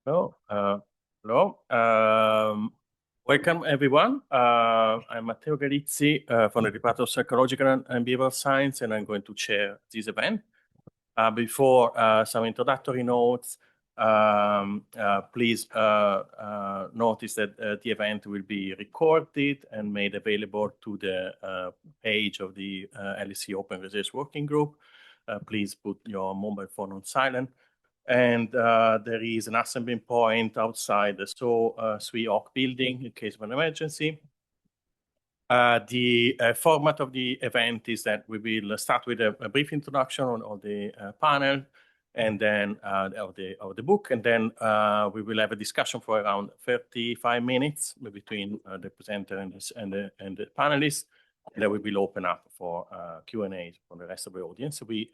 Hello. Welcome, everyone. I'm Matteo Galizzi from the Department of Psychological and Behavioral Science, and I'm going to chair this event. Before some introductory notes, please notice that the event will be recorded and made available to the page of the LSE Open Research Working Group. Please put your mobile phone on silent. And there is an assembly point outside the SWE OC building in case of an emergency. The format of the event is that we will start with a brief introduction on the panel and then of the book, and then we will have a discussion for around 35 minutes between the presenter and the panelists. And then we will open up for Q&A from the rest of the audience. We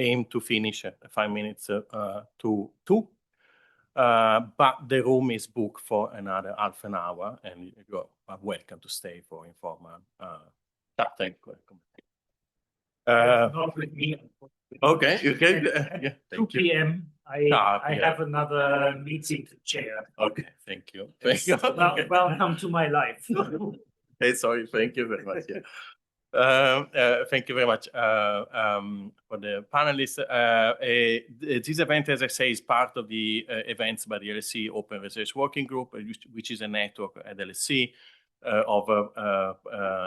aim to finish at 5 minutes to 2. But the room is booked for another half an hour, and you are welcome to stay for informal chat. Not with me. Okay, you can. Yeah, 2 p.m. I have another meeting to chair. Okay, thank you. Thank you. Welcome to my life. Hey, sorry, thank you very much. Yeah. Thank you very much for the panelists. This event, as I say, is part of the events by the LSE Open Research Working Group, which is a network at LSE of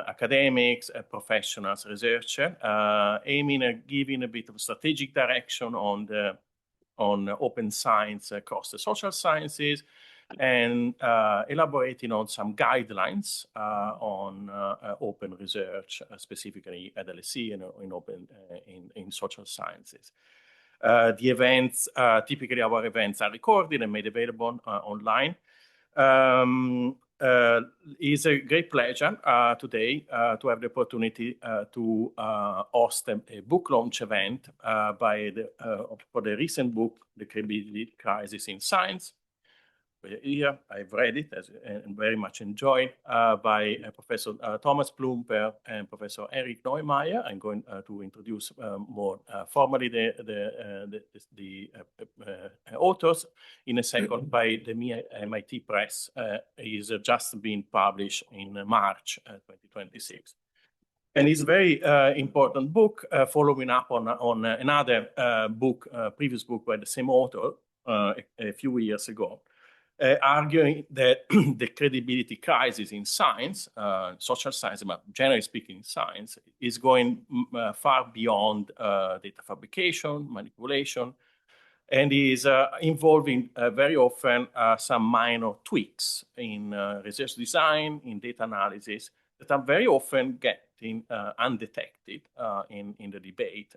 academics, professionals, researchers, aiming at giving a bit of strategic direction on open science across the social sciences, and elaborating on some guidelines on open research, specifically at LSE and in social sciences. The events, typically our events are recorded and made available online. It's a great pleasure today to have the opportunity to host a book launch event for the recent book, The Credibility Crisis in Science. Here, I've read it and very much enjoyed by Professor Thomas Plümper and Professor Eric Neumayer. I'm going to introduce more formally the authors in a second. By the MIT Press is just been published in March 2026. And it's a very important book following up on another book, previous book by the same author a few years ago. Arguing that the credibility crisis in science, social science, but generally speaking, science, is going far beyond data fabrication, manipulation, and is involving very often some minor tweaks in research design, in data analysis, that are very often getting undetected in the debate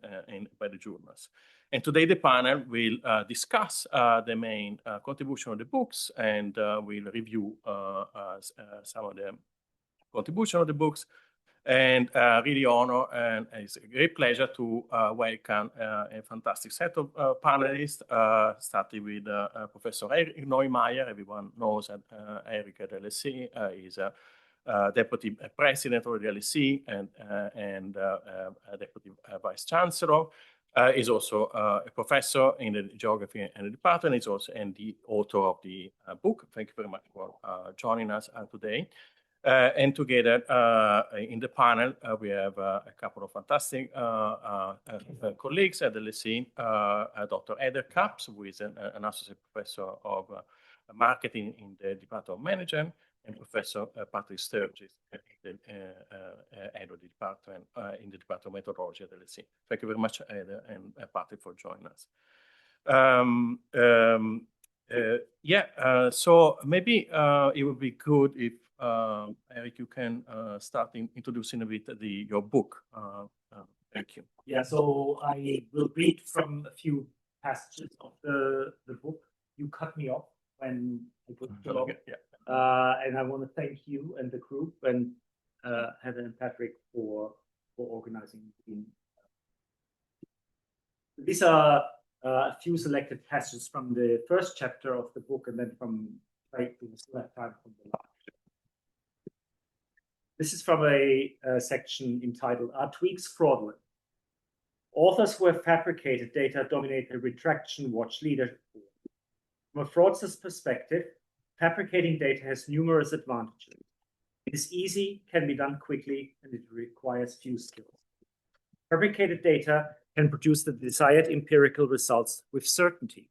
by the journals. And today the panel will discuss the main contribution of the books, and we'll review some of the contribution of the books. And really honor, and it's a great pleasure to welcome a fantastic set of panelists, starting with Professor Eric Neumayer. Everyone knows that Eric at LSE is Deputy President of the LSE and Deputy Vice Chancellor. Is also a professor in the geography and the department. Is also the author of the book. Thank you very much for joining us today. And together in the panel, we have a couple of fantastic colleagues at the LSE. Dr. Eder Kaps, who is an associate professor of marketing in the Department of Management, and Professor Patrick Sturgis, the head of the department in the Department of Methodology at the LSE. Thank you very much, Eder and Patrick, for joining us. So maybe it would be good if Eric, you can start introducing a bit your book. Thank you. Yeah, so I will read from a few passages of the book. You cut me off when I put it on. Yeah. And I want to thank you and the group and Heather and Patrick for organizing. These are a few selected passages from the first chapter of the book, and then from right to the left hand from the last. This is from a section entitled "Are Tweaks Fraudulent?" Authors who have fabricated data dominate the retraction watch leadership. From a fraudster's perspective, fabricating data has numerous advantages. It is easy, can be done quickly, and it requires few skills. Fabricated data can produce the desired empirical results with certainty.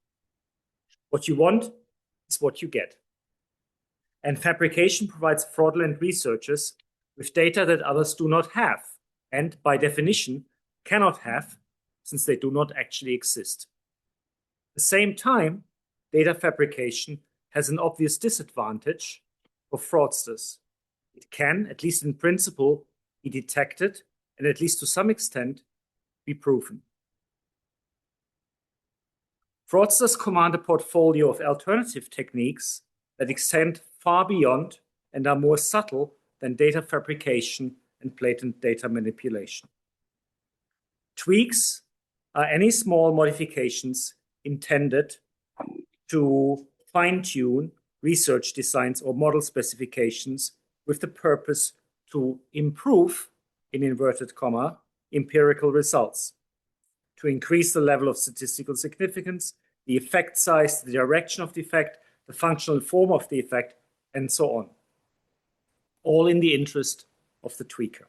What you want is what you get. And fabrication provides fraudulent researchers with data that others do not have, and by definition cannot have, since they do not actually exist. At the same time, data fabrication has an obvious disadvantage for fraudsters. It can, at least in principle, be detected and at least to some extent be proven. Fraudsters command a portfolio of alternative techniques that extend far beyond and are more subtle than data fabrication and blatant data manipulation. Tweaks are any small modifications intended to fine-tune research designs or model specifications with the purpose to improve, in inverted comma, empirical results, to increase the level of statistical significance, the effect size, the direction of the effect, the functional form of the effect, and so on. All in the interest of the tweaker.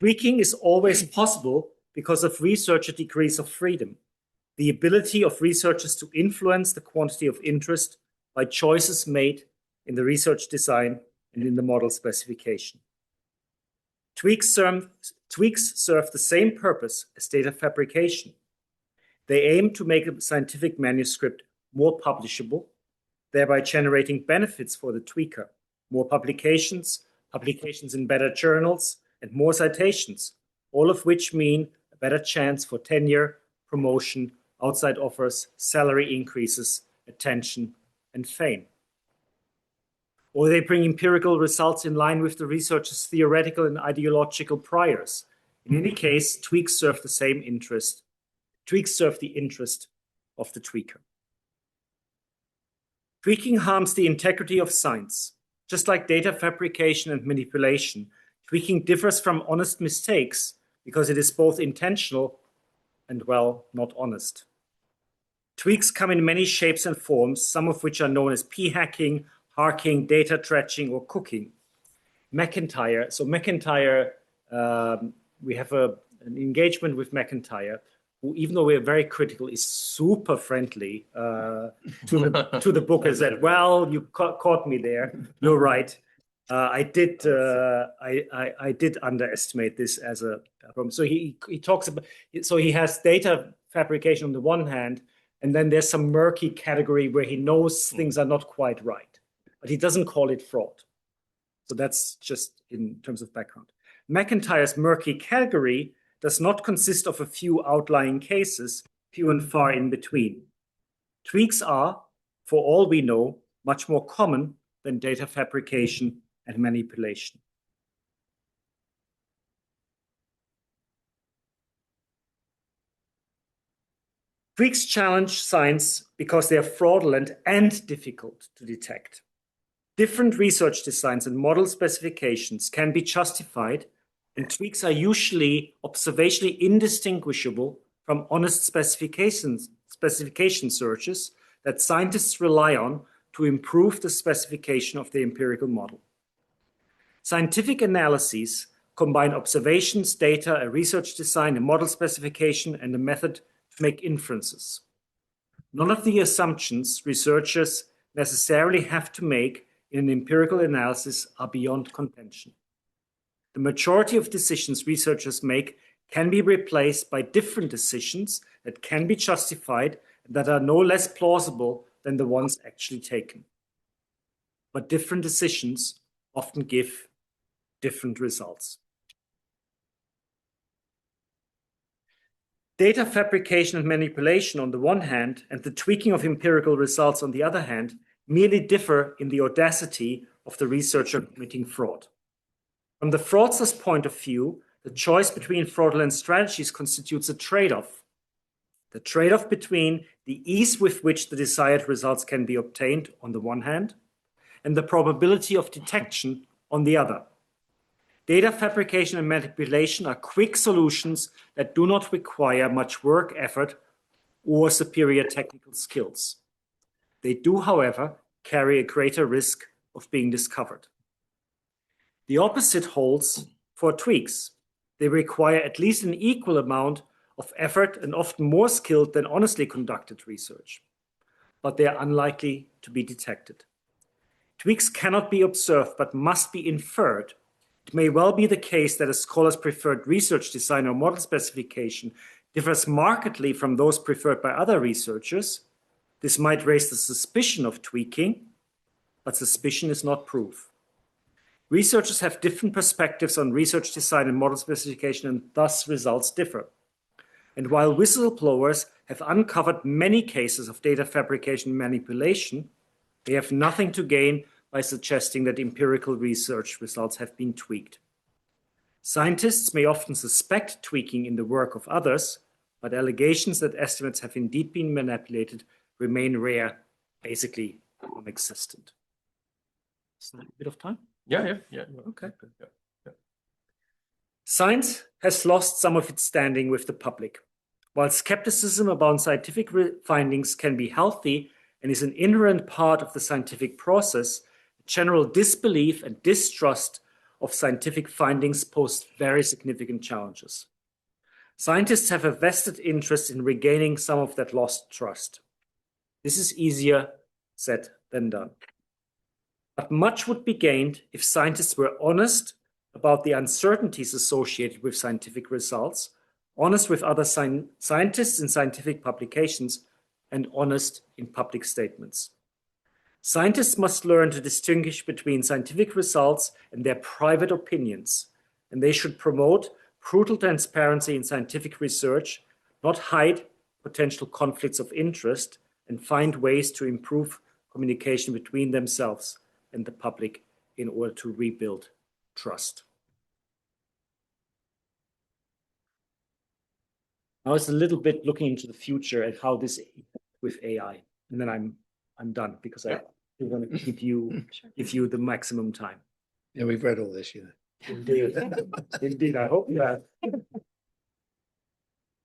Tweaking is always possible because of researcher degrees of freedom, the ability of researchers to influence the quantity of interest by choices made in the research design and in the model specification. Tweaks serve the same purpose as data fabrication. They aim to make a scientific manuscript more publishable, thereby generating benefits for the tweaker, more publications, publications in better journals, and more citations, all of which mean a better chance for tenure, promotion, outside offers, salary increases, attention, and fame. Or they bring empirical results in line with the researcher's theoretical and ideological priors. In any case, tweaks serve the same interest. Tweaks serve the interest of the tweaker. Tweaking harms the integrity of science. Just like data fabrication and manipulation, tweaking differs from honest mistakes because it is both intentional and, well, not honest. Tweaks come in many shapes and forms, some of which are known as p-hacking, harking, data dredging, or cooking. McIntyre, we have an engagement with McIntyre, who, even though we're very critical, is super friendly to the book and said, well, you caught me there. You're right. I did underestimate this as a problem. So he talks about, so he has data fabrication on the one hand, and then there's some murky category where he knows things are not quite right, but he doesn't call it fraud. So that's just in terms of background. McIntyre's murky category does not consist of a few outlying cases, few and far in between. Tweaks are, for all we know, much more common than data fabrication and manipulation. Tweaks challenge science because they are fraudulent and difficult to detect. Different research designs and model specifications can be justified, and tweaks are usually observationally indistinguishable from honest specification searches that scientists rely on to improve the specification of the empirical model. Scientific analyses combine observations, data, a research design, a model specification, and a method to make inferences. None of the assumptions researchers necessarily have to make in an empirical analysis are beyond contention. The majority of decisions researchers make can be replaced by different decisions that can be justified and that are no less plausible than the ones actually taken. But different decisions often give different results. Data fabrication and manipulation on the one hand, and the tweaking of empirical results on the other hand, merely differ in the audacity of the researcher committing fraud. From the fraudster's point of view, the choice between fraudulent strategies constitutes a trade-off. The trade-off between the ease with which the desired results can be obtained on the one hand, and the probability of detection on the other. Data fabrication and manipulation are quick solutions that do not require much work, effort, or superior technical skills. They do, however, carry a greater risk of being discovered. The opposite holds for tweaks. They require at least an equal amount of effort and often more skilled than honestly conducted research, but they are unlikely to be detected. Tweaks cannot be observed but must be inferred. It may well be the case that a scholar's preferred research design or model specification differs markedly from those preferred by other researchers. This might raise the suspicion of tweaking, but suspicion is not proof. Researchers have different perspectives on research design and model specification, and thus results differ. And while whistleblowers have uncovered many cases of data fabrication and manipulation, they have nothing to gain by suggesting that empirical research results have been tweaked. Scientists may often suspect tweaking in the work of others, but allegations that estimates have indeed been manipulated remain rare, basically non-existent. Is that a bit of time? Yeah. Okay. Yeah. Science has lost some of its standing with the public. While skepticism about scientific findings can be healthy and is an inherent part of the scientific process, general disbelief and distrust of scientific findings pose very significant challenges. Scientists have a vested interest in regaining some of that lost trust. This is easier said than done. But much would be gained if scientists were honest about the uncertainties associated with scientific results, honest with other scientists in scientific publications, and honest in public statements. Scientists must learn to distinguish between scientific results and their private opinions, and they should promote brutal transparency in scientific research, not hide potential conflicts of interest, and find ways to improve communication between themselves and the public in order to rebuild trust. Now it's a little bit looking into the future at how this with AI, and then I'm done because I'm going to give you the maximum time. Yeah, we've read all this, you know. Indeed, I hope you have.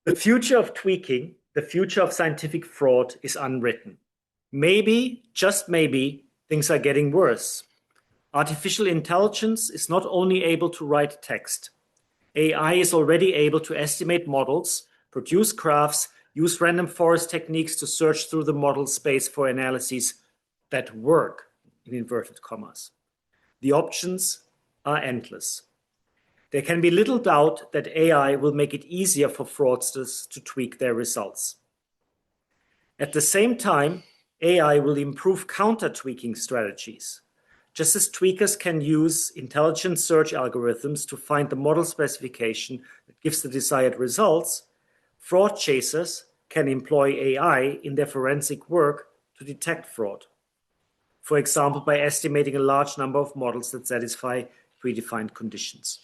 The future of tweaking, the future of scientific fraud is unwritten. Maybe, just maybe, things are getting worse. Artificial intelligence is not only able to write text. AI is already able to estimate models, produce graphs, use random forest techniques to search through the model space for analyses that work, in inverted commas. The options are endless. There can be little doubt that AI will make it easier for fraudsters to tweak their results. At the same time, AI will improve counter-tweaking strategies. Just as tweakers can use intelligent search algorithms to find the model specification that gives the desired results, fraud chasers can employ AI in their forensic work to detect fraud. For example, by estimating a large number of models that satisfy predefined conditions.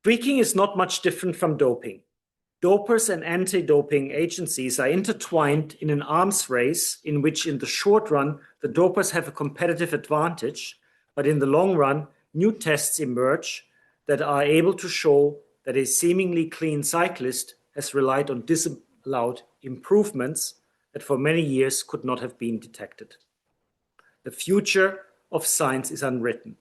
Tweaking is not much different from doping. Dopers and anti-doping agencies are intertwined in an arms race in which, in the short run, the dopers have a competitive advantage, but in the long run, new tests emerge that are able to show that a seemingly clean cyclist has relied on disallowed improvements that for many years could not have been detected. The future of science is unwritten.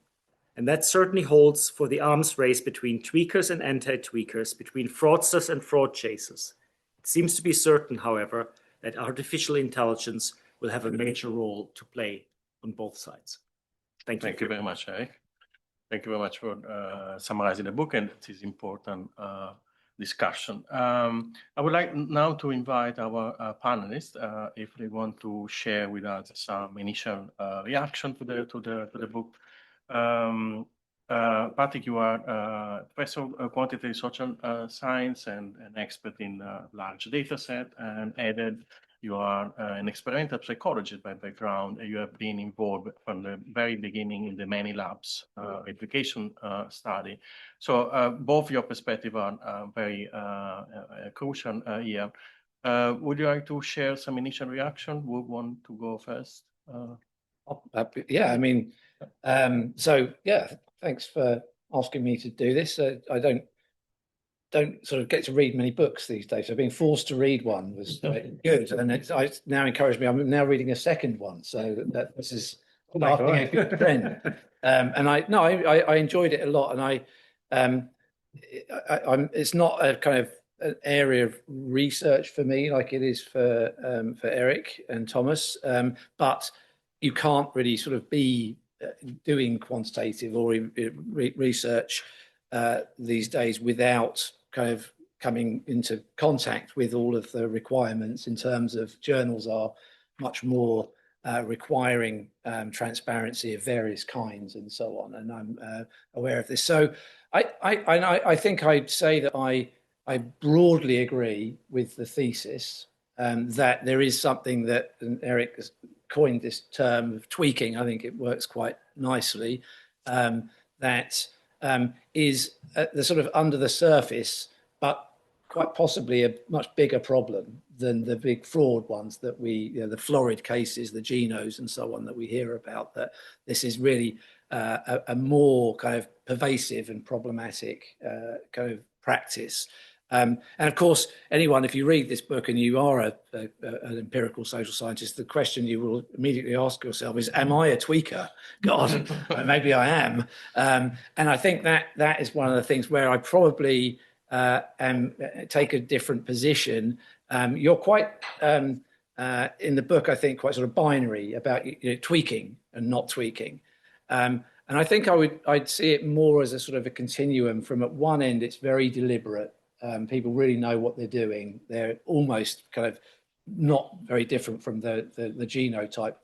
And that certainly holds for the arms race between tweakers and anti-tweakers, between fraudsters and fraud chasers. It seems to be certain, however, that artificial intelligence will have a major role to play on both sides. Thank you. Thank you very much, Eric. Thank you very much for summarizing the book and this important discussion. I would like now to invite our panelists if they want to share with us some initial reaction to the book. Patrick, you are Professor of Quantitative Social Science and an expert in large data set, and Ed, you are an experimental psychologist by background. You have been involved from the very beginning in the many labs replication study. So both your perspectives are very crucial here. Would you like to share some initial reaction? Who would want to go first? Yeah, I mean, thanks for asking me to do this. I don't don't sort of get to read many books these days. So being forced to read one was good, and it's now encouraged me. I'm now reading a second one, so that this is starting a good trend. And I enjoyed it a lot, and it's not a kind of an area of research for me like it is for Eric and Thomas, but you can't really sort of be doing quantitative or research these days without kind of coming into contact with all of the requirements in terms of journals are much more requiring transparency of various kinds and so on. And I'm aware of this. So I think I'd say that I broadly agree with the thesis that there is something that, and Eric has coined this term of tweaking, I think it works quite nicely, that is the sort of under the surface, but quite possibly a much bigger problem than the big fraud ones that the florid cases, the Genos and so on that we hear about, that this is really a more kind of pervasive and problematic kind of practice. And of course, anyone, if you read this book and you are an empirical social scientist, the question you will immediately ask yourself is, am I a tweaker? God, maybe I am. And I think that is one of the things where I probably take a different position. You're quite, in the book, I think, quite sort of binary about tweaking and not tweaking. And I think I'd see it more as a sort of a continuum from, at one end, it's very deliberate. People really know what they're doing. They're almost kind of not very different from the genotype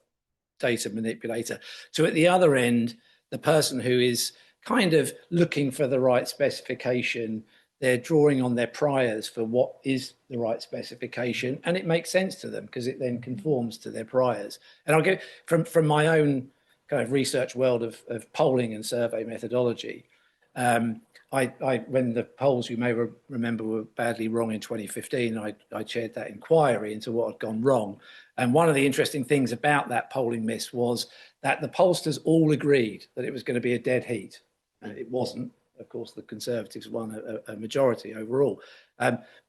data manipulator. So at the other end, the person who is kind of looking for the right specification, they're drawing on their priors for what is the right specification, and it makes sense to them because it then conforms to their priors. And I'll get from my own kind of research world of polling and survey methodology. When the polls, you may remember, were badly wrong in 2015, I chaired that inquiry into what had gone wrong. And one of the interesting things about that polling miss was that the pollsters all agreed that it was going to be a dead heat. And it wasn't. Of course, the Conservatives won a majority overall.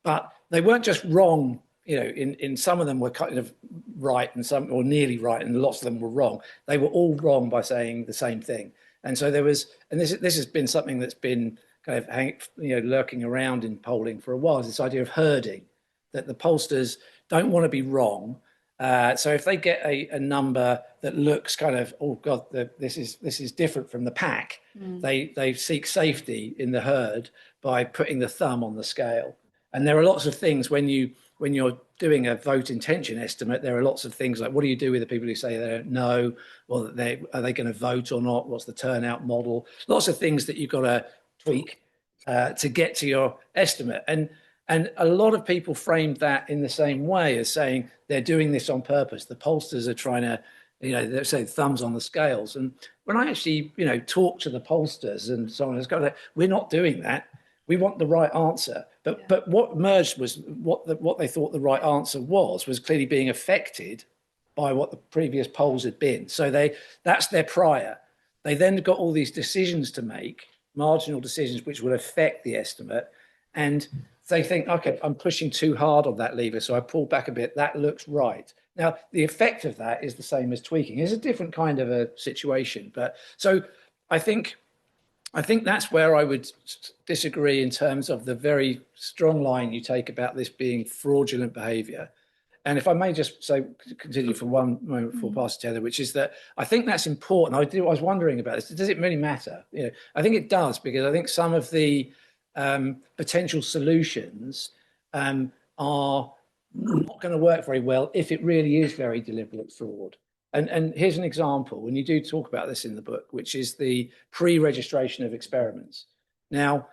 But they weren't just wrong. In some of them were kind of right and some, or nearly right, and lots of them were wrong. They were all wrong by saying the same thing. And so there was, and this has been something that's been kind of lurking around in polling for a while, is this idea of herding, that the pollsters don't want to be wrong. So if they get a number that looks kind of, oh God, this is different from the pack, they seek safety in the herd by putting the thumb on the scale. And there are lots of things when you're doing a vote intention estimate, there are lots of things like, what do you do with the people who say they don't know? Well, are they going to vote or not? What's the turnout model? Lots of things that you've got to tweak to get to your estimate. And a lot of people framed that in the same way as saying they're doing this on purpose. The pollsters are trying to, they say thumbs on the scales. And when I actually, talk to the pollsters and so on, we're not doing that. We want the right answer. But what emerged was what they thought the right answer was clearly being affected by what the previous polls had been. So that's their prior. They then got all these decisions to make, marginal decisions which would affect the estimate. And they think, okay, I'm pushing too hard on that lever, so I pull back a bit. That looks right. Now, the effect of that is the same as tweaking. It's a different kind of a situation. But so I think that's where I would disagree in terms of the very strong line you take about this being fraudulent behaviour. And if I may just continue for one moment before passing to Heather, which is that I think that's important. I was wondering about this. Does it really matter? I think it does, because I think some of the potential solutions are not going to work very well if it really is very deliberate fraud. And here's an example, and you do talk about this in the book, which is the pre-registration of experiments. Now,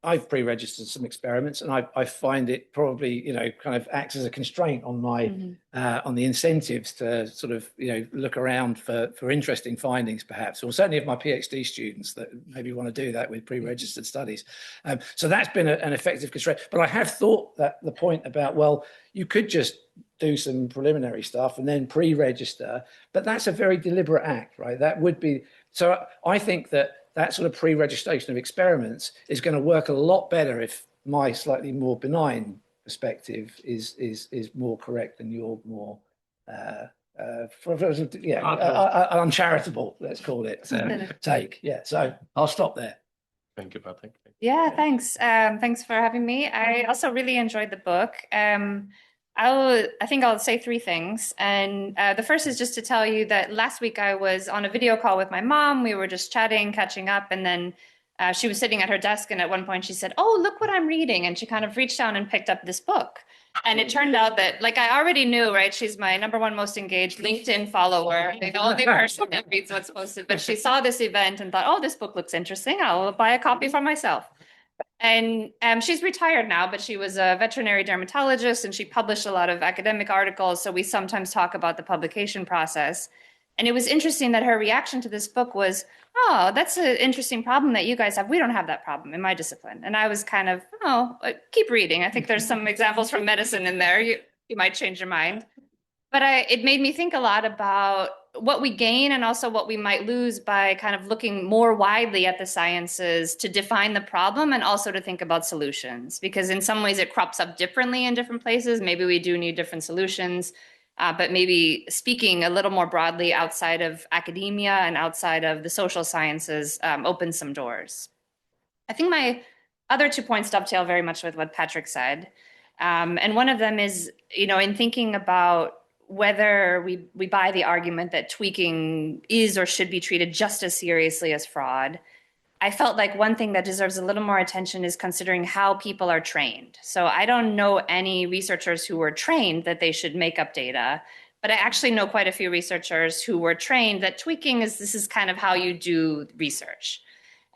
I've pre-registered some experiments, and I find it probably, kind of acts as a constraint on my on the incentives to sort of, look around for interesting findings, perhaps, or certainly of my PhD students that maybe want to do that with pre-registered studies. So that's been an effective constraint. But I have thought that the point about, well, you could just do some preliminary stuff and then pre-register, but that's a very deliberate act, right? That would be, so I think that that sort of pre-registration of experiments is going to work a lot better if my slightly more benign perspective is more correct than your more uncharitable, let's call it, take. Yeah, so I'll stop there. Thank you, Patrick. Yeah, thanks. Thanks for having me. I also really enjoyed the book. I think I'll say three things. And the first is just to tell you that last week I was on a video call with my mom. We were just chatting, catching up, and then she was sitting at her desk, and at one point she said, "Oh, look what I'm reading." And she kind of reached down and picked up this book. And it turned out that, like, I already knew, right? She's my #1 most engaged LinkedIn follower, the only person that reads what's posted. But she saw this event and thought, "Oh, this book looks interesting. I'll buy a copy for myself." And she's retired now, but she was a veterinary dermatologist and she published a lot of academic articles. So we sometimes talk about the publication process. And it was interesting that her reaction to this book was, "Oh, that's an interesting problem that you guys have. We don't have that problem in my discipline." And I was kind of, "Oh, keep reading. I think there's some examples from medicine in there. You might change your mind." But it made me think a lot about what we gain and also what we might lose by kind of looking more widely at the sciences to define the problem and also to think about solutions. Because in some ways it crops up differently in different places. Maybe we do need different solutions. But maybe speaking a little more broadly outside of academia and outside of the social sciences opens some doors. I think my other 2 points dovetail very much with what Patrick said. And one of them is, in thinking about whether we buy the argument that tweaking is or should be treated just as seriously as fraud, I felt like one thing that deserves a little more attention is considering how people are trained. So I don't know any researchers who were trained that they should make up data, but I actually know quite a few researchers who were trained that tweaking is kind of how you do research.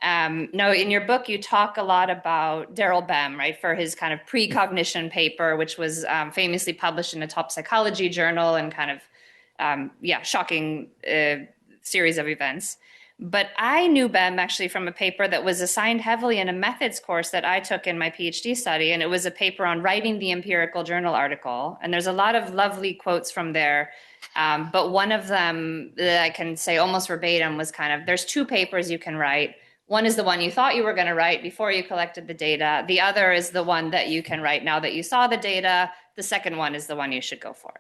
Now, in your book, you talk a lot about Daryl Bem, right, for his kind of precognition paper, which was famously published in a top psychology journal and kind of, shocking series of events. But I knew Bem actually from a paper that was assigned heavily in a methods course that I took in my PhD study. And it was a paper on writing the empirical journal article. And there's a lot of lovely quotes from there. But one of them that I can say almost verbatim was kind of, there's 2 papers you can write. One is the one you thought you were going to write before you collected the data. The other is the one that you can write now that you saw the data. The second one is the one you should go for.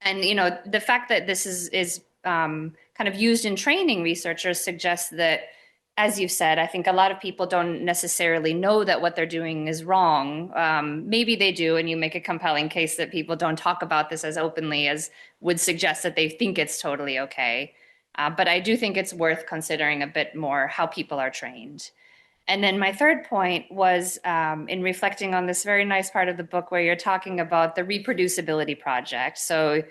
And, the fact that this is kind of used in training researchers suggests that, as you've said, I think a lot of people don't necessarily know that what they're doing is wrong. Maybe they do, and you make a compelling case that people don't talk about this as openly as would suggest that they think it's totally okay. But I do think it's worth considering a bit more how people are trained. And then my third point was in reflecting on this very nice part of the book where you're talking about the reproducibility project. So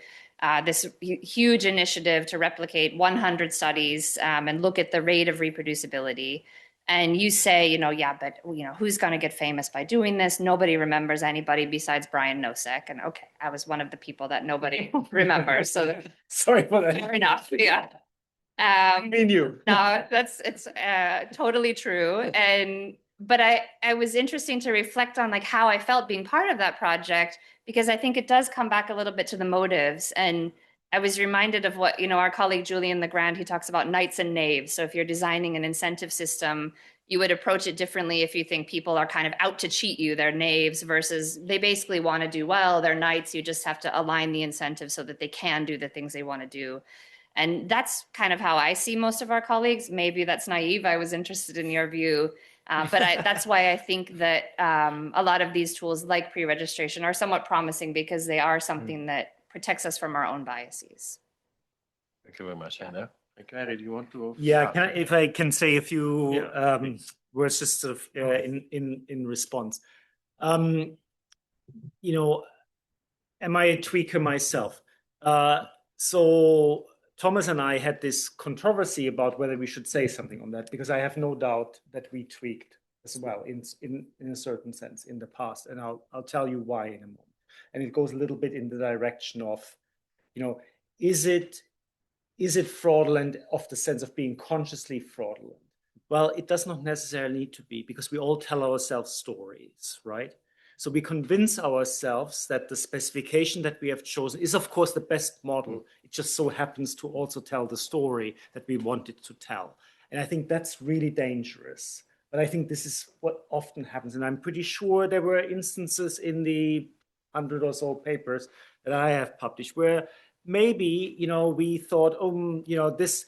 this huge initiative to replicate 100 studies and look at the rate of reproducibility. And you say, but who's going to get famous by doing this? Nobody remembers anybody besides Brian Nosek. And okay, I was one of the people that nobody remembers. So sorry for that. Fair enough. Yeah. Me and you. No, it's totally true. But I was interesting to reflect on like how I felt being part of that project, because I think it does come back a little bit to the motives. And I was reminded of what, our colleague Julian Legrand, he talks about knights and knaves. So if you're designing an incentive system, you would approach it differently if you think people are kind of out to cheat you, they're knaves, versus they basically want to do well, they're knights. You just have to align the incentive so that they can do the things they want to do. And that's kind of how I see most of our colleagues. Maybe that's naive. I was interested in your view. But that's why I think that a lot of these tools like pre-registration are somewhat promising, because they are something that protects us from our own biases. Thank you very much, Anna. Eric, do you want to? Yeah, if I can say a few words just sort of in response. Am I a tweaker myself? So Thomas and I had this controversy about whether we should say something on that, because I have no doubt that we tweaked as well in a certain sense in the past, and I'll tell you why in a moment. And it goes a little bit in the direction of, is it fraudulent of the sense of being consciously fraudulent? Well, it does not necessarily need to be, because we all tell ourselves stories, right? So we convince ourselves that the specification that we have chosen is, of course, the best model. It just so happens to also tell the story that we wanted to tell. And I think that's really dangerous. But I think this is what often happens. And I'm pretty sure there were instances in the 100 or so papers that I have published where maybe, we thought, this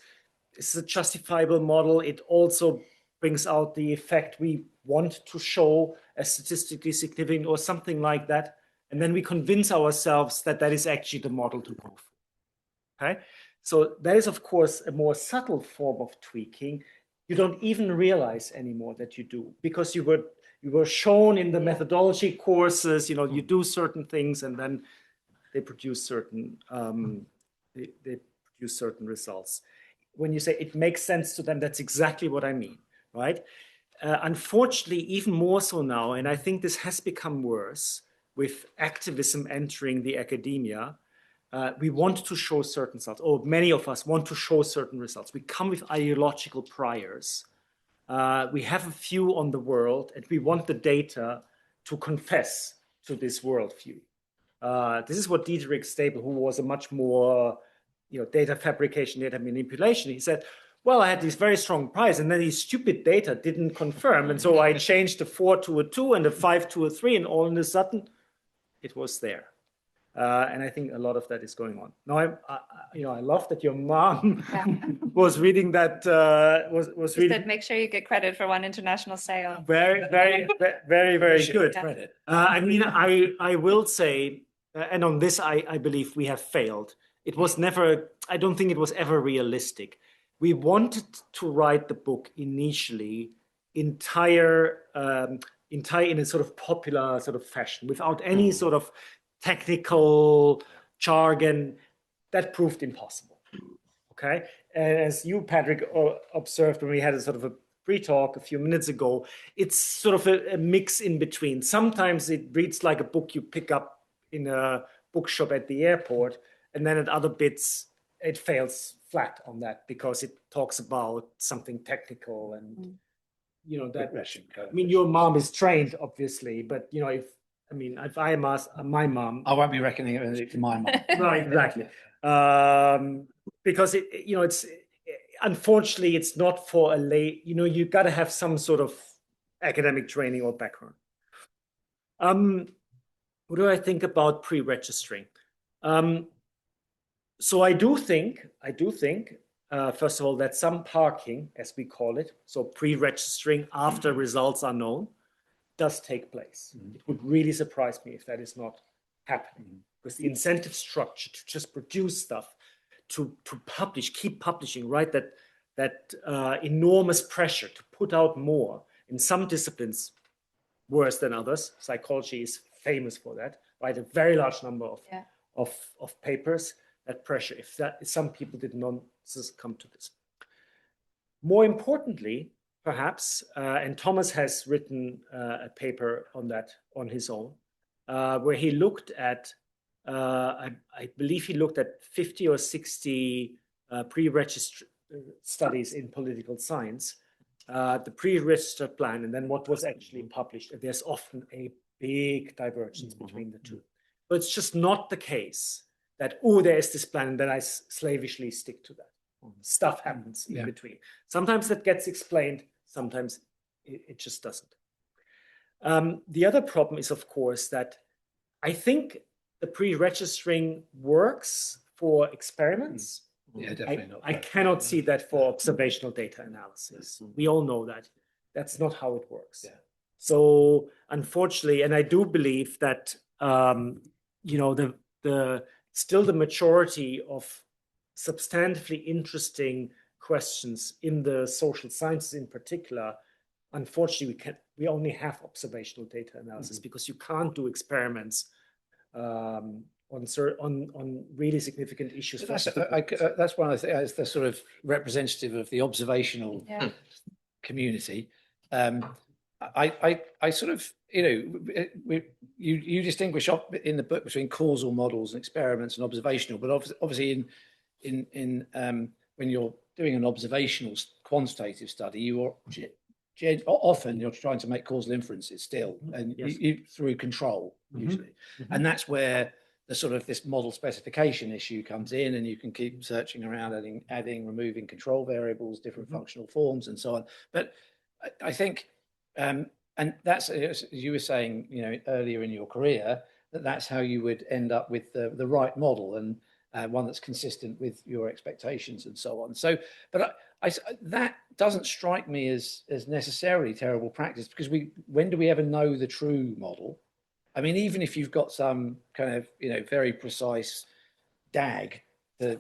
is a justifiable model. It also brings out the effect we want to show as statistically significant or something like that. And then we convince ourselves that that is actually the model to go for. Okay? So that is, of course, a more subtle form of tweaking. You don't even realize anymore that you do, because you were shown in the methodology courses, you do certain things and then they produce certain they produce certain results. When you say it makes sense to them, that's exactly what I mean, right? Unfortunately, even more so now, and I think this has become worse with activism entering the academia. We want to show certain results, or many of us want to show certain results. We come with ideological priors. We have a view on the world, and we want the data to confess to this worldview. This is what Dietrich Stapel, who was a much more data fabrication, data manipulation, he said, well, I had these very strong priors, and then these stupid data didn't confirm. And so I changed the 4 to a 2 and the 5 to a 3, and all of a sudden it was there. And I think a lot of that is going on. Now, I love that your mom was reading that. Was reading. Said, make sure you get credit for one international sale. Very, very, very, very good. Credit. I mean, I will say, and on this, I believe we have failed. It was never. I don't think it was ever realistic. We wanted to write the book initially entire in a sort of popular sort of fashion, without any sort of technical jargon. That proved impossible. Okay, and as you, Patrick, observed when we had a sort of a pre-talk a few minutes ago, it's sort of a mix in between. Sometimes it reads like a book you pick up in a bookshop at the airport, and then at other bits it fails flat on that because it talks about something technical and that. I mean, your mom is trained, obviously, but if I am my mom, I won't be reckoning it to my mom. Right, exactly. Because it's unfortunately it's not for a lay. You got to have some sort of academic training or background. What do I think about pre-registering? So I do think, first of all, that some parking, as we call it, so pre-registering after results are known, does take place. It would really surprise me if that is not happening, because the incentive structure to just produce stuff, to publish, keep publishing, right? That enormous pressure to put out more in some disciplines, worse than others. Psychology is famous for that, right? A very large number of papers. That pressure, if some people did not succumb to this. More importantly, perhaps, and Thomas has written a paper on that on his own, where he looked at, I believe he looked at 50 or 60 pre-registered studies in political science, the pre-register plan, and then what was actually published. And there's often a big divergence between the two. But it's just not the case that, there is this plan, and then I slavishly stick to that. Stuff happens in between. Sometimes that gets explained, sometimes it just doesn't. The other problem is, of course, that I think the pre-registering works for experiments. Yeah, definitely not. I cannot see that for observational data analysis. We all know that. That's not how it works. Yeah. So unfortunately, and I do believe that still the majority of substantively interesting questions in the social sciences in particular, unfortunately, we only have observational data analysis because you can't do experiments on really significant issues. That's one of the things, the sort of representative of the observational community. I sort of, you distinguish in the book between causal models and experiments and observational, but obviously in when you're doing an observational quantitative study, often you're trying to make causal inferences still, and you through control usually, and that's where the sort of this model specification issue comes in, and you can keep searching around, adding, removing control variables, different functional forms, and so on. But I think, and that's, as you were saying, you know, earlier in your career, that's how you would end up with the right model, and one that's consistent with your expectations and so on. So, but that doesn't strike me as necessarily terrible practice, because when do we ever know the true model? I mean, even if you've got some kind of, you know, very precise DAG to,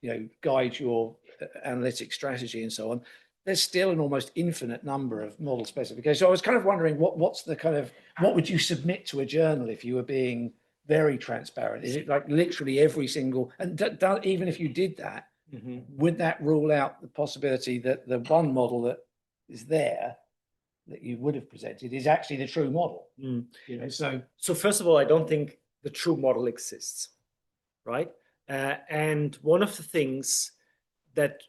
you know, guide your analytic strategy and so on, there's still an almost infinite number of model specifications. So I was kind of wondering what would you submit to a journal if you were being very transparent? Is it like literally every single, and even if you did that, would that rule out the possibility that the one model that is there that you would have presented is actually the true model? You know, so first of all, I don't think the true model exists, right? And one of the things that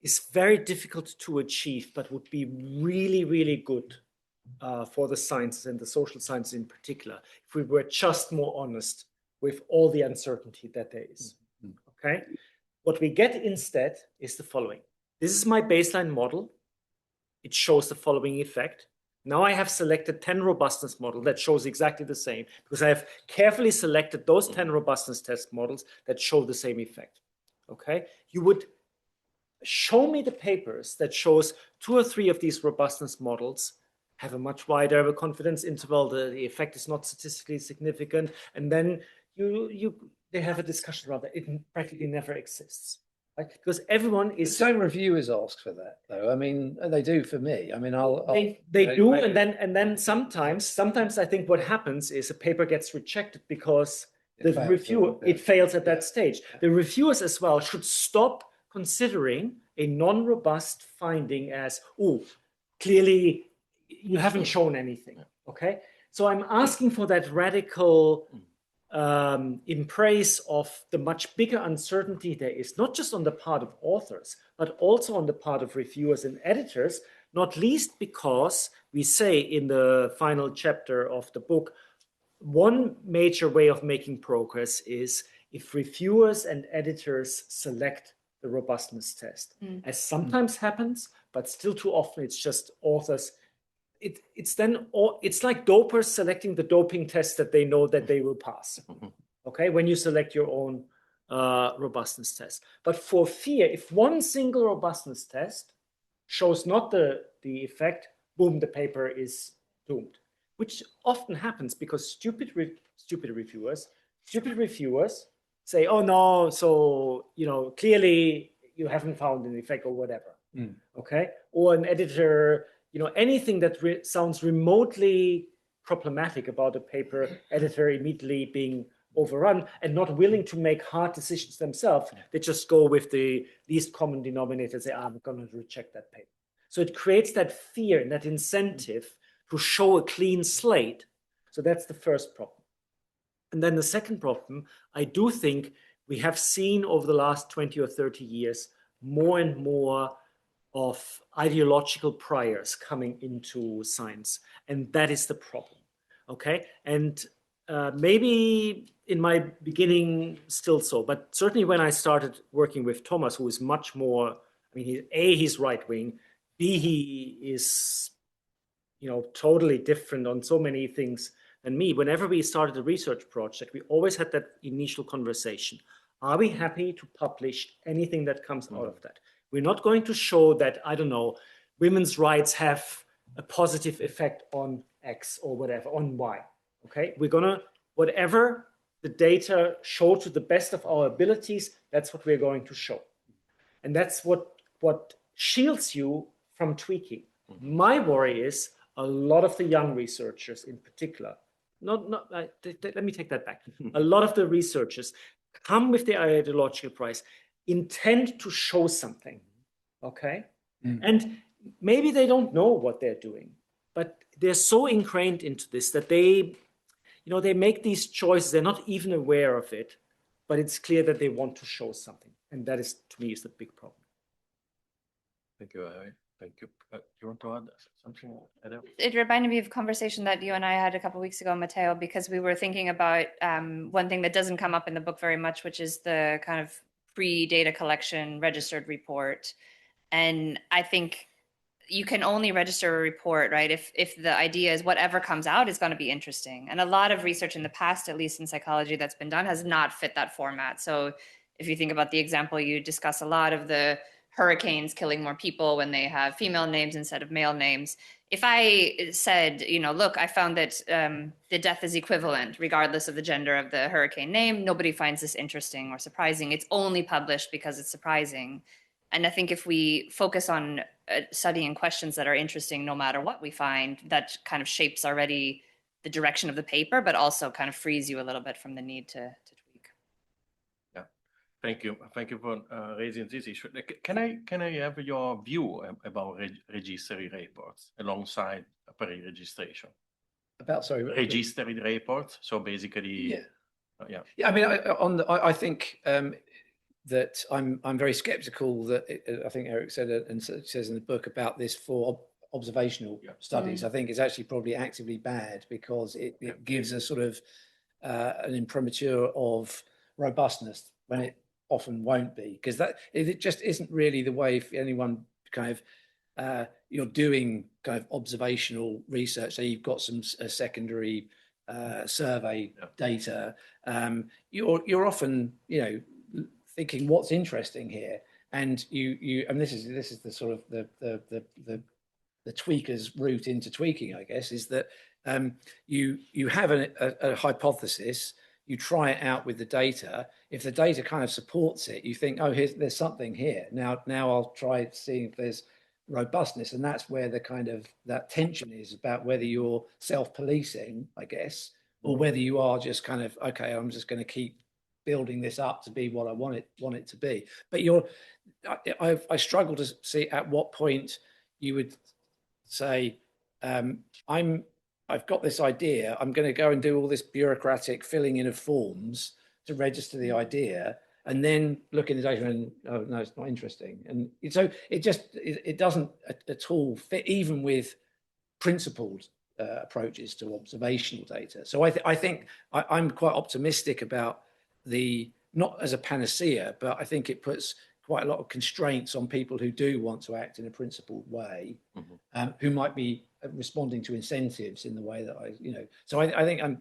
is very difficult to achieve, but would be really, really good for the sciences and the social sciences in particular, if we were just more honest with all the uncertainty that there is. Okay, what we get instead is the following. This is my baseline model. It shows the following effect. Now I have selected 10 robustness models that shows exactly the same, because I have carefully selected those 10 robustness test models that show the same effect. Okay, you would show me the papers that shows 2 or 3 of these robustness models have a much wider confidence interval, the effect is not statistically significant, and then they have a discussion around that. It practically never exists. Right? Because everyone is. Some reviewers ask for that, though. I mean, they do for me. I mean, they do, and then sometimes I think what happens is a paper gets rejected because the reviewer fails at that stage. The reviewers as well should stop considering a non-robust finding as, oh, clearly you haven't shown anything. Okay, so I'm asking for that radical embrace of the much bigger uncertainty there is, not just on the part of authors, but also on the part of reviewers and editors, not least because we say in the final chapter of the book, one major way of making progress is if reviewers and editors select the robustness test, as sometimes happens, but still too often it's just authors. It's like dopers selecting the doping test that they know that they will pass. Okay, when you select your own robustness test. But for fear, if one single robustness test shows not the effect, boom, the paper is doomed. Which often happens because stupid reviewers say, oh no, so clearly you haven't found an effect or whatever. Okay, or an editor. Anything that sounds remotely problematic about a paper, editor immediately being overrun and not willing to make hard decisions themselves. They just go with the least common denominator and say, I'm going to reject that paper. So it creates that fear and that incentive to show a clean slate. So that's the first problem. And then the second problem, I do think we have seen over the last 20 or 30 years, more and more of ideological priors coming into science. And that is the problem, okay? And maybe in my beginning still so, but certainly when I started working with Thomas, who is much more, he's right-wing, B, he is, totally different on so many things than me. Whenever we started a research project, we always had that initial conversation. Are we happy to publish anything that comes out of that? We're not going to show that, I don't know, women's rights have a positive effect on X or whatever, on Y, okay? We're gonna, whatever the data show to the best of our abilities, that's what we're going to show. And that's what shields you from tweaking. My worry is a lot of the young researchers in particular, let me take that back. A lot of the researchers come with their ideological price, intend to show something, okay? And maybe they don't know what they're doing, but they're so ingrained into this that they make these choices, they're not even aware of it, but it's clear that they want to show something. And that is, to me, is the big problem. Thank you, Harry. Thank you. You want to add something? It reminded me of a conversation that you and I had a couple of weeks ago, Matteo, because we were thinking about one thing that doesn't come up in the book very much, which is the kind of pre-data collection registered report. And I think you can only register a report, right, if the idea is whatever comes out is going to be interesting. And a lot of research in the past, at least in psychology, that's been done has not fit that format. So if you think about the example you discuss a lot of the hurricanes killing more people when they have female names instead of male names. If I said, look, I found that the death is equivalent regardless of the gender of the hurricane name, nobody finds this interesting or surprising. It's only published because it's surprising. And I think if we focus on studying questions that are interesting no matter what we find, that kind of shapes already the direction of the paper, but also kind of frees you a little bit from the need to tweak. Yeah, thank you. Thank you for raising this issue. Can I have your view about registry reports alongside pre-registration? About, sorry, registry reports. So basically, yeah. I mean, I think that I'm very skeptical that I think Eric said it and says in the book about this for observational studies. I think it's actually probably actively bad because it gives a sort of an imprimatur of robustness when it often won't be, because it just isn't really the way if anyone kind of you're doing kind of observational research. So you've got some secondary survey data. You're often thinking what's interesting here, and and this is the sort of the tweaker's route into tweaking, I guess, is that you have a hypothesis, you try it out with the data. If the data kind of supports it, you think, oh, there's something here. Now I'll try seeing if there's robustness, and that's where the kind of that tension is about whether you're self-policing, I guess, or whether you are just kind of, okay, I'm just going to keep building this up to be what I want it to be. But I struggle to see at what point you would say, I've got this idea, I'm going to go and do all this bureaucratic filling in of forms to register the idea, and then look in the data and, oh no, it's not interesting. And so it doesn't at all fit even with principled approaches to observational data. So I think I'm quite optimistic about not as a panacea, but I think it puts quite a lot of constraints on people who do want to act in a principled way, who might be responding to incentives in the way that so I think I'm,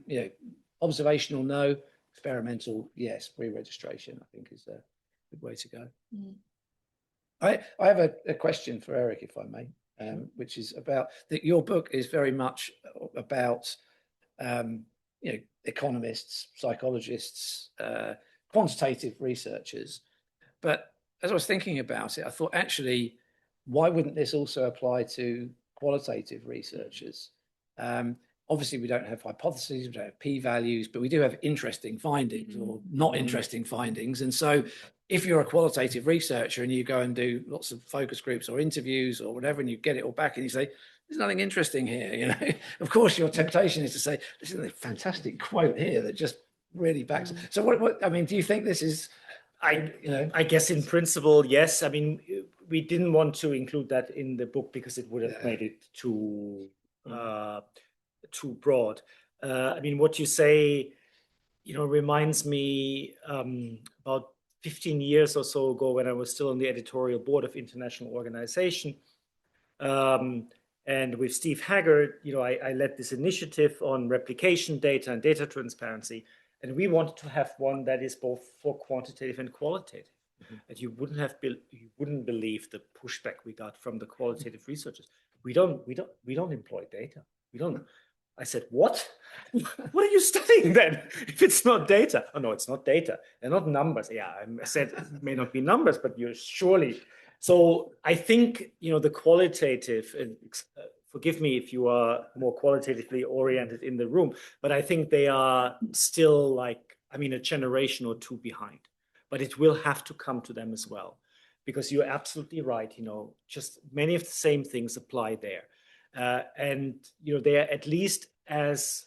observational, no; experimental, yes; pre-registration, I think, is a good way to go. I have a question for Eric, if I may, which is about that your book is very much about economists, psychologists, quantitative researchers. But as I was thinking about it, I thought, actually, why wouldn't this also apply to qualitative researchers? Obviously, we don't have hypotheses, we don't have p-values, but we do have interesting findings or not interesting findings. And so if you're a qualitative researcher and you go and do lots of focus groups or interviews or whatever, and you get it all back and you say, there's nothing interesting here, Of course, your temptation is to say, this is a fantastic quote here that just really backs it. So what I mean, do you think this is, I guess in principle, yes. I mean, we didn't want to include that in the book because it would have made it too broad. I mean, what you say, reminds me about 15 years or so ago when I was still on the editorial board of International Organization. And with Steve Haggard, I led this initiative on replication data and data transparency. And we wanted to have one that is both for quantitative and qualitative. And you wouldn't believe the pushback we got from the qualitative researchers. We don't employ data. We don't. I said, what? What are you studying then? If it's not data? Oh no, it's not data. They're not numbers. Yeah, I said it may not be numbers, but you're surely. So I think the qualitative. And forgive me if you are more qualitatively oriented in the room, but I think they are still a generation or two behind. But it will have to come to them as well, because you're absolutely right. Just many of the same things apply there. And they are at least as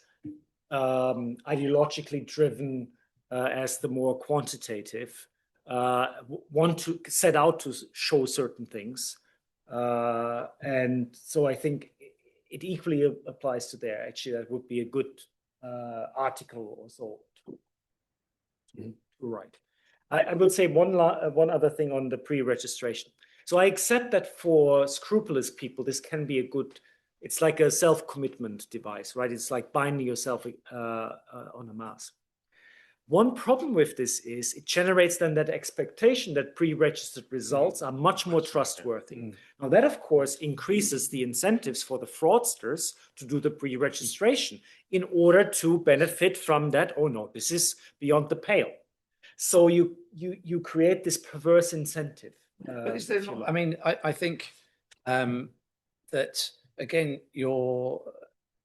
ideologically driven as the more quantitative, want to set out to show certain things, And so I think it equally applies to there. Actually, that would be a good article also to write. I will say one other thing on the pre-registration. So I accept that for scrupulous people, this can be a good, it's like a self-commitment device, right? It's like binding yourself on a mask. One problem with this is it generates then that expectation that pre-registered results are much more trustworthy. Now that, of course, increases the incentives for the fraudsters to do the pre-registration in order to benefit from that. Oh no, this is beyond the pale. So you create this perverse incentive. But is there not, I mean, I think that, again, your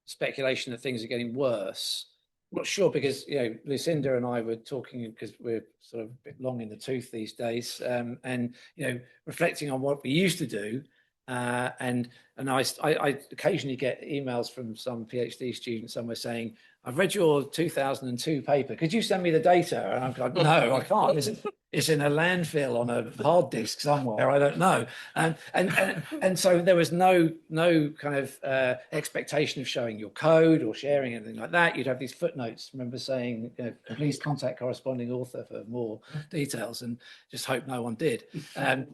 speculation that things are getting worse, I'm not sure, because, you know, Lucinda and I were talking, because we're sort of a bit long in the tooth these days, and, you know, reflecting on what we used to do. And I occasionally get emails from some PhD student somewhere saying, I've read your 2002 paper. Could you send me the data? And I'm like, no, I can't. It's in a landfill on a hard disk somewhere. I don't know. And so there was no kind of expectation of showing your code or sharing anything like that. You'd have these footnotes. Remember saying, you know, please contact corresponding author for more details, and just hope no one did. And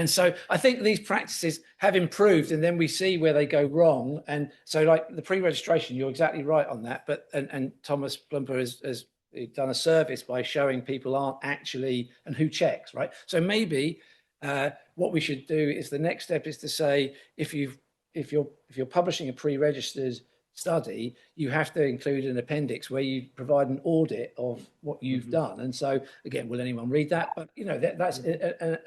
so I think these practices have improved, and then we see where they go wrong. And so, like the pre-registration, you're exactly right on that. But and Thomas Plümper has done a service by showing people aren't actually, and who checks, right? So maybe what we should do is, the next step is to say, if you're publishing a pre-registered study, you have to include an appendix where you provide an audit of what you've done. And so again, will anyone read that? But you know, that's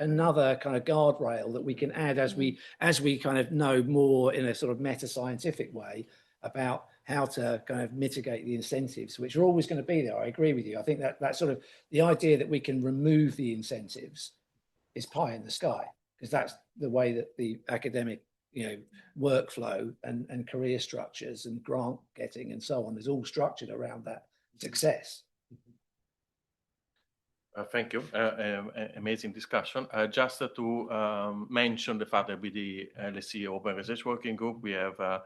another kind of guardrail that we can add as we kind of know more in a sort of meta-scientific way about how to kind of mitigate the incentives, which are always going to be there. I agree with you. I think that sort of the idea that we can remove the incentives is pie in the sky, because that's the way that the academic, you know, workflow and career structures and grant getting and so on is all structured around that success. Thank you. Amazing discussion. Just to mention the fact that with the LSE Open Research Working Group, we have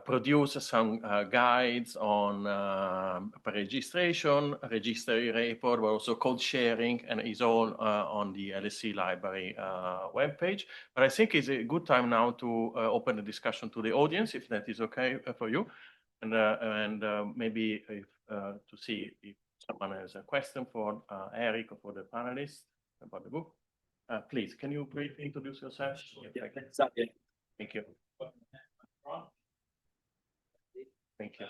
produced some guides on pre-registration, registry report, but also code sharing, and is all on the LSE library webpage. But I think it's a good time now to open the discussion to the audience, if that is okay for you, and maybe if, to see if someone has a question for Eric or for the panelists about the book. Please, can you briefly introduce yourself? Yeah, exactly. Thank you. Thank you.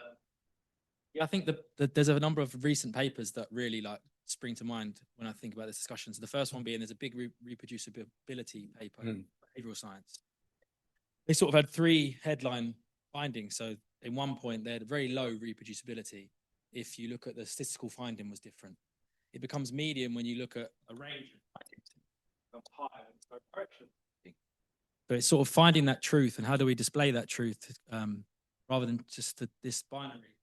Yeah, I think that there's a number of recent papers that really like spring to mind when I think about this discussion. So the first one being, there's a big reproducibility paper in behavioral science. They sort of had three headline findings. So in one point, they had very low reproducibility. If you look at the statistical finding was different. It becomes medium when you look at a range of findings. It becomes higher in the direction. But it's sort of finding that truth, and how do we display that truth rather than just this binary,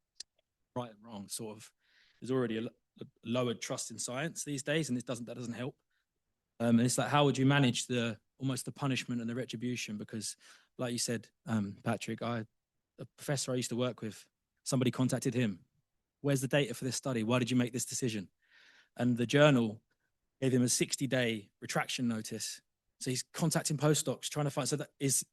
right and wrong, sort of. There's already a lowered trust in science these days, and that doesn't help. And it's like, how would you manage almost the punishment and the retribution? Because, like you said, Patrick, a professor I used to work with, somebody contacted him. Where's the data for this study? Why did you make this decision? And the journal gave him a 60-day retraction notice. So he's contacting postdocs, trying to find. So that is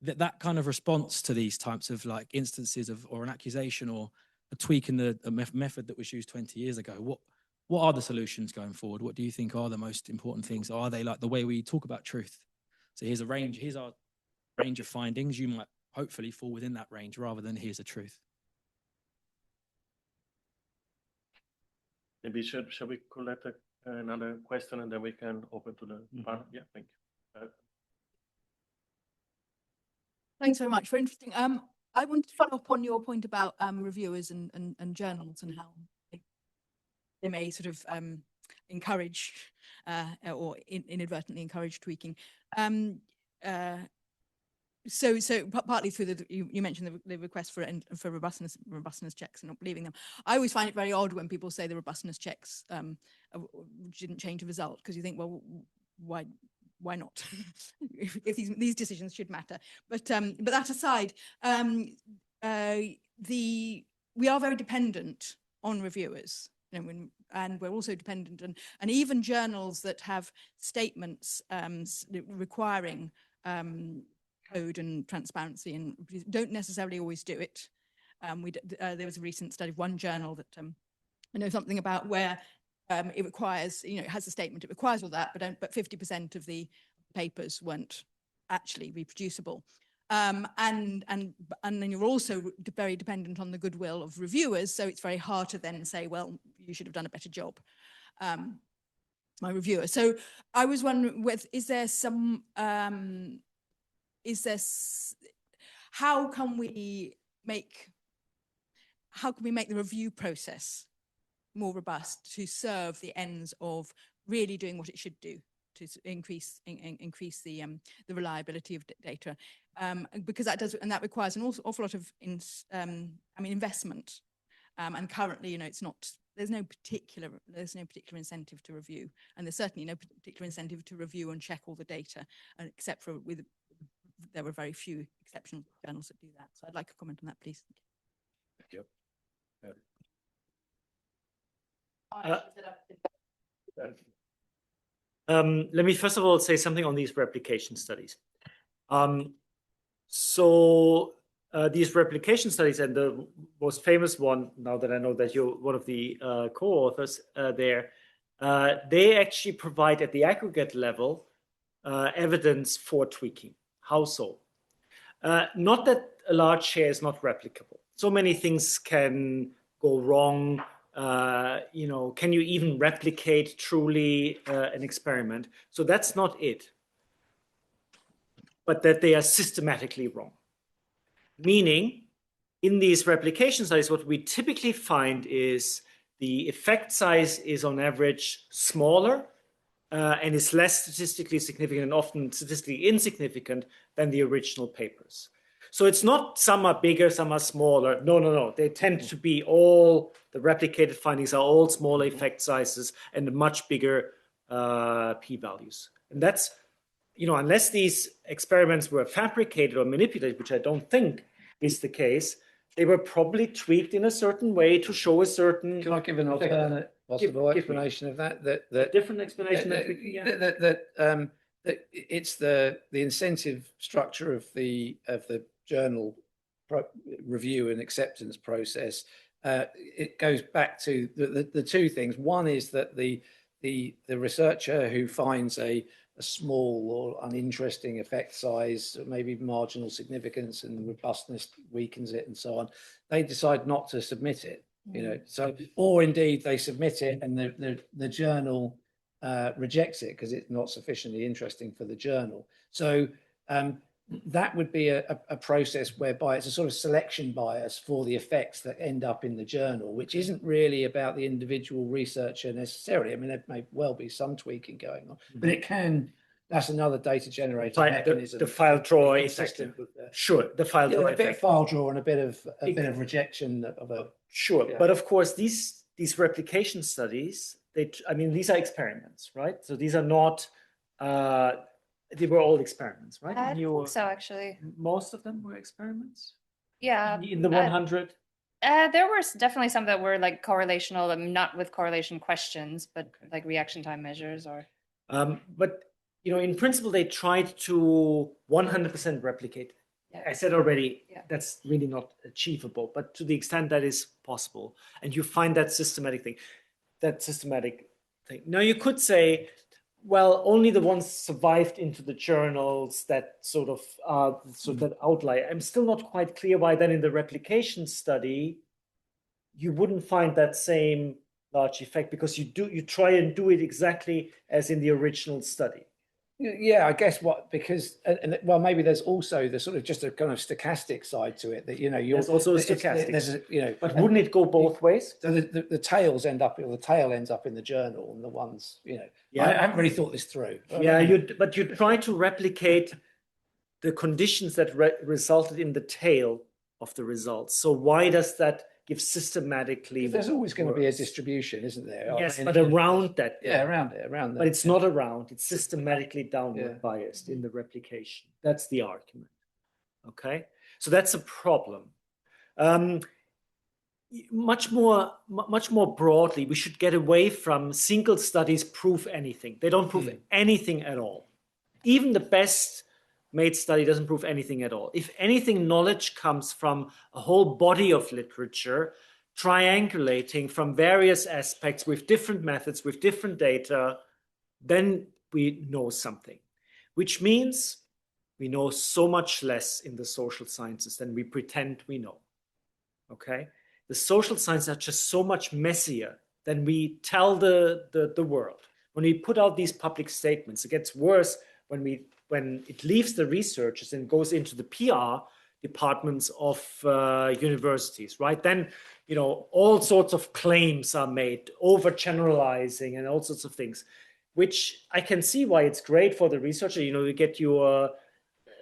that kind of response to these types of like instances of, or an accusation or a tweak in the method that was used 20 years ago. What are the solutions going forward? What do you think are the most important things? Are they like the way we talk about truth? So here's our range of findings. You might hopefully fall within that range rather than here's the truth. Maybe shall we collect another question and then we can open to the panel? Yeah, thank you. Thanks very much. Very interesting. I want to follow up on your point about reviewers and journals and how they may sort of encourage or inadvertently encourage tweaking. So partly through you mentioned the request for robustness checks and not believing them. I always find it very odd when people say the robustness checks didn't change the result, because you think, well, why why not? if these decisions should matter. But that aside, we are very dependent on reviewers, you know, and we're also dependent on, and even journals that have statements requiring code and transparency and don't necessarily always do it. There was a recent study of one journal that I know something about where it requires, you know, it has a statement, it requires all that, but 50% of the papers weren't actually reproducible. And then you're also very dependent on the goodwill of reviewers, so it's very hard to then say, well, you should have done a better job, my reviewer. So I was wondering, how can we make the review process more robust to serve the ends of really doing what it should do to increase the reliability of data, because that requires an awful lot of investment, and currently, you know, there's no particular incentive to review, and there's certainly no particular incentive to review and check all the data, except for there were very few exceptional journals that do that. So I'd like a comment on that, please. Thank you. Let me first of all say something on these replication studies. These replication studies, and the most famous one, now that I know that you're one of the co-authors there, they actually provide at the aggregate level evidence for tweaking. How so? Not that a large share is not replicable. So many things can go wrong. You know, can you even replicate truly an experiment? So that's not it. But that they are systematically wrong. Meaning, in these replication studies, what we typically find is the effect size is on average smaller and is less statistically significant and often statistically insignificant than the original papers. So it's not some are bigger, some are smaller. No. They tend to be all, the replicated findings are all smaller effect sizes and much bigger p-values. And that's, you know, unless these experiments were fabricated or manipulated, which I don't think is the case, they were probably tweaked in a certain way to show a certain. Can I give an alternate possible explanation of that? That different explanation. That it's the incentive structure of the journal review and acceptance process. It goes back to the two things. One is that the researcher who finds a small or uninteresting effect size, maybe marginal significance, and robustness weakens it, and so on, they decide not to submit it. You know, so, or indeed they submit it and the journal rejects it because it's not sufficiently interesting for the journal. So that would be a process whereby it's a sort of selection bias for the effects that end up in the journal, which isn't really about the individual researcher necessarily. I mean, there may well be some tweaking going on, but it can. That's another data generator mechanism. The file draw effect. Sure, the file draw effect. A bit of file draw and a bit of rejection of a. Sure, but of course these replication studies, these are experiments, right? So these are not. They were all experiments, right? I think so, actually. Most of them were experiments? Yeah. In the 100? There were definitely some that were like correlational, not with correlation questions, but like reaction time measures or. But, you know, in principle, they tried to 100% replicate. Yeah. I said already, that's really not achievable, but to the extent that is possible. And you find that systematic thing. Now, you could say, well, only the ones survived into the journals that sort of that outlier. I'm still not quite clear why then in the replication study you wouldn't find that same large effect, because you try and do it exactly as in the original study. Yeah, I guess because maybe there's also the sort of just a kind of stochastic side to it that, you know, there's also a stochastic. But wouldn't it go both ways? So the tail ends up in the journal, and the ones, you know, I haven't really thought this through. But you try to replicate the conditions that resulted in the tail of the results. So why does that give systematically. There's always going to be a distribution, isn't there? Yes, but around that. Yeah, around that. But it's not around. It's systematically downward biased in the replication. That's the argument. Okay, so that's a problem. Much more broadly, we should get away from single studies prove anything. They don't prove anything at all. Even the best made study doesn't prove anything at all. If anything, knowledge comes from a whole body of literature, triangulating from various aspects with different methods, with different data, then we know something, which means we know so much less in the social sciences than we pretend we know. Okay? The social sciences are just so much messier than we tell the world. When we put out these public statements, it gets worse when it leaves the researchers and goes into the PR departments of universities, right? Then, all sorts of claims are made, overgeneralizing and all sorts of things, which I can see why it's great for the researcher. You get your,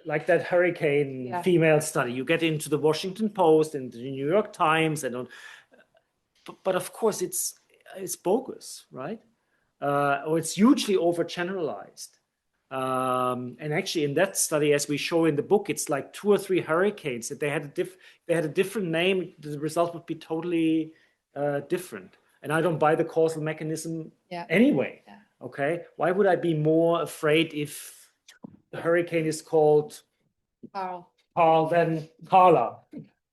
like that hurricane female study, you get into the Washington Post and the New York Times but of course it's bogus, right? Or it's hugely overgeneralized. And actually in that study, as we show in the book, it's like 2 or 3 hurricanes that they had a different name, the result would be totally different. And I don't buy the causal mechanism anyway. Yeah. Okay, why would I be more afraid if the hurricane is called Carl than Carla,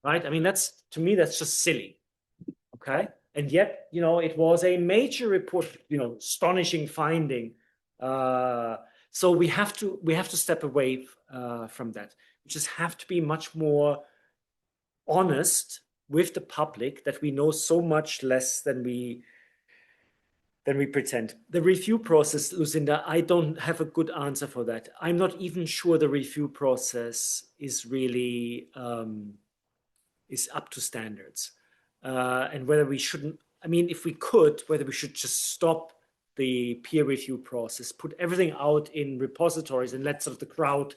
right? I mean, to me that's just silly. Okay, and yet it was a major report, astonishing finding. So we have to step away from that. We just have to be much more honest with the public that we know so much less than we pretend. The review process, Lucinda, I don't have a good answer for that. I'm not even sure the review process is really is up to standards, and whether we shouldn't. I mean, if we could, whether we should just stop the peer review process, put everything out in repositories and let sort of the crowd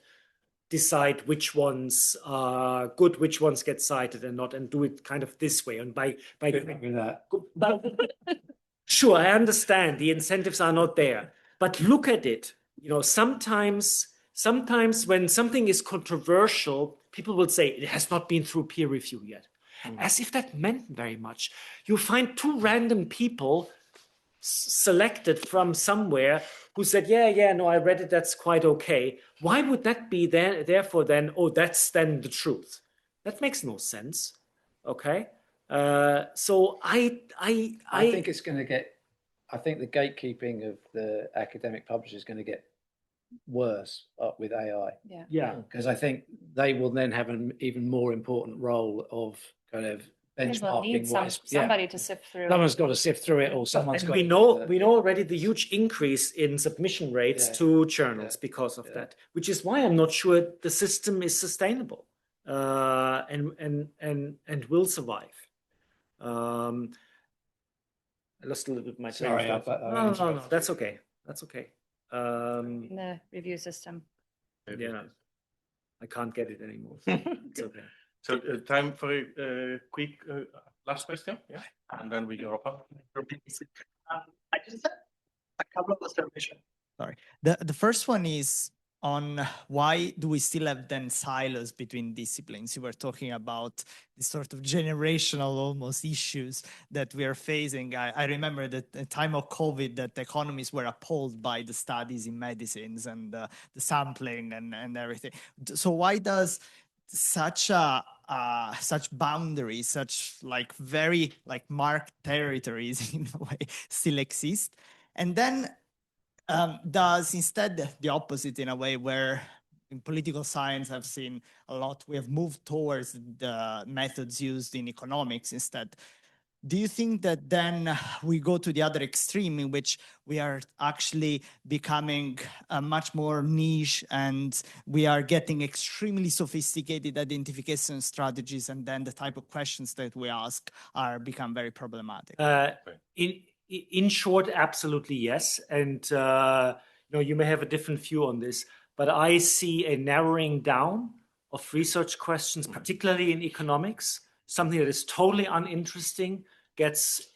decide which ones are good, which ones get cited and not, and do it kind of this way. And by that. Sure, I understand the incentives are not there, but look at it. Sometimes when something is controversial, people will say it has not been through peer review yet, as if that meant very much. You find 2 random people selected from somewhere who said, no, I read it, that's quite okay. Why would that be therefore then, that's then the truth? That makes no sense. Okay. So I think it's going to get, I think the gatekeeping of the academic publisher is going to get worse with AI. Yeah. Because I think they will then have an even more important role of kind of benchmarking. Somebody to sift through. Someone's got to sift through it, or someone's got. We know already the huge increase in submission rates to journals because of that, which is why I'm not sure the system is sustainable and will survive. I lost a little bit of my train of thought. No, that's okay. That's okay. In the review system. Yeah, I can't get it anymore. It's okay. So time for a quick last question, and then we go up. I just have a couple of observations. Sorry. The first one is on why do we still have then silos between disciplines? You were talking about this sort of generational almost issues that we are facing. I remember that at the time of COVID that economists were appalled by the studies in medicines and the sampling and everything. So why does such boundaries, such like very like marked territories in a way still exist? And then does instead the opposite in a way, where in political science I've seen a lot, we have moved towards the methods used in economics instead. Do you think that then we go to the other extreme in which we are actually becoming much more niche and we are getting extremely sophisticated identification strategies, and then the type of questions that we ask are become very problematic? In short, absolutely yes. And you may have a different view on this, but I see a narrowing down of research questions, particularly in economics, something that is totally uninteresting gets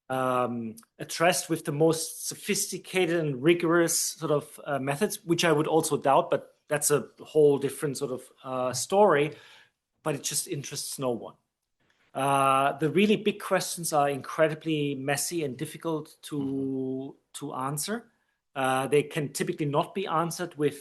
addressed with the most sophisticated and rigorous sort of methods, which I would also doubt, but that's a whole different sort of story, but it just interests no one. The really big questions are incredibly messy and difficult to answer. They can typically not be answered with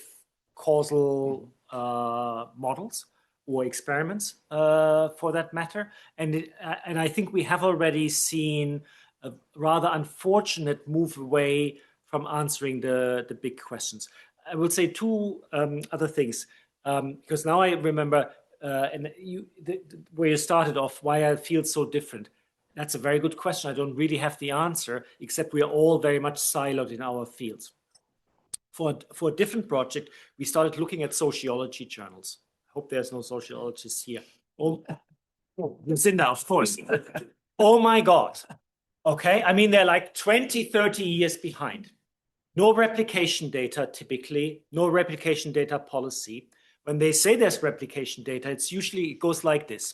causal models or experiments, for that matter. And I think we have already seen a rather unfortunate move away from answering the big questions. I will say two other things, because now I remember where you started off, why I feel so different. That's a very good question. I don't really have the answer, except we are all very much siloed in our fields. For a different project, we started looking at sociology journals. I hope there's no sociologists here. Oh, Lucinda, of course. Oh my God. Okay, I mean, they're like 20, 30 years behind. No replication data typically, no replication data policy. When they say there's replication data, it goes like this.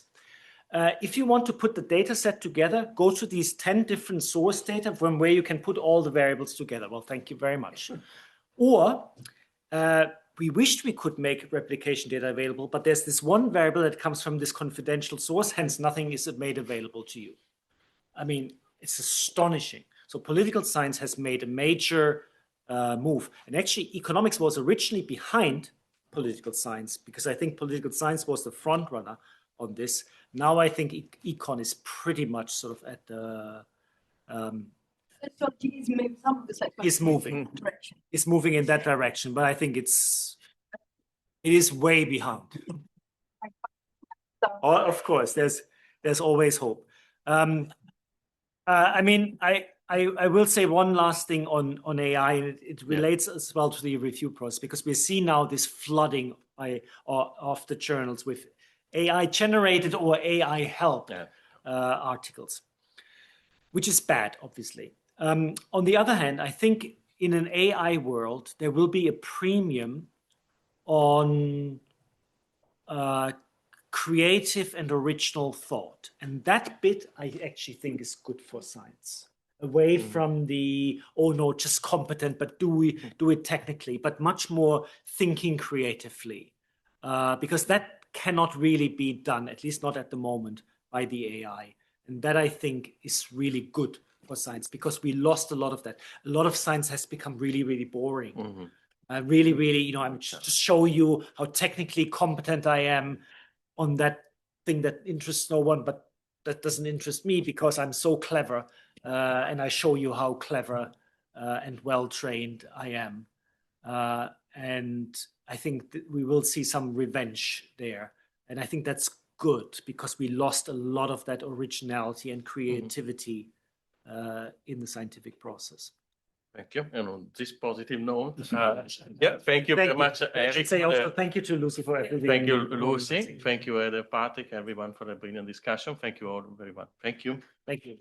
If you want to put the data set together, go to these 10 different source data from where you can put all the variables together. Well, thank you very much. Or we wished we could make replication data available, but there's this one variable that comes from this confidential source, hence nothing is made available to you. I mean, it's astonishing. So political science has made a major move. And actually, economics was originally behind political science, because I think political science was the front runner on this. Now I think econ is pretty much sort of at the is moving in that direction, but I think it is way behind. Oh, of course, there's always hope. I mean, I will say one last thing on AI, and it relates as well to the review process, because we see now this flooding of the journals with AI generated or AI helped articles, which is bad, obviously. On the other hand, I think in an AI world, there will be a premium on creative and original thought. And that bit I actually think is good for science. Away from the, oh no, just competent, but do it technically, but much more thinking creatively. Because that cannot really be done, at least not at the moment, by the AI. And that I think is really good for science, because we lost a lot of that. A lot of science has become really, really boring. Really, really, I'm just show you how technically competent I am on that thing that interests no one, but that doesn't interest me because I'm so clever. And I show you how clever and well-trained I am. And I think that we will see some revenge there. And I think that's good, because we lost a lot of that originality and creativity in the scientific process. Thank you. And on this positive note, thank you very much, Eric. Say also thank you to Lucy for everything. Thank you, Lucy. Thank you, Patrick, everyone, for the brilliant discussion. Thank you all very much. Thank you. Thank you.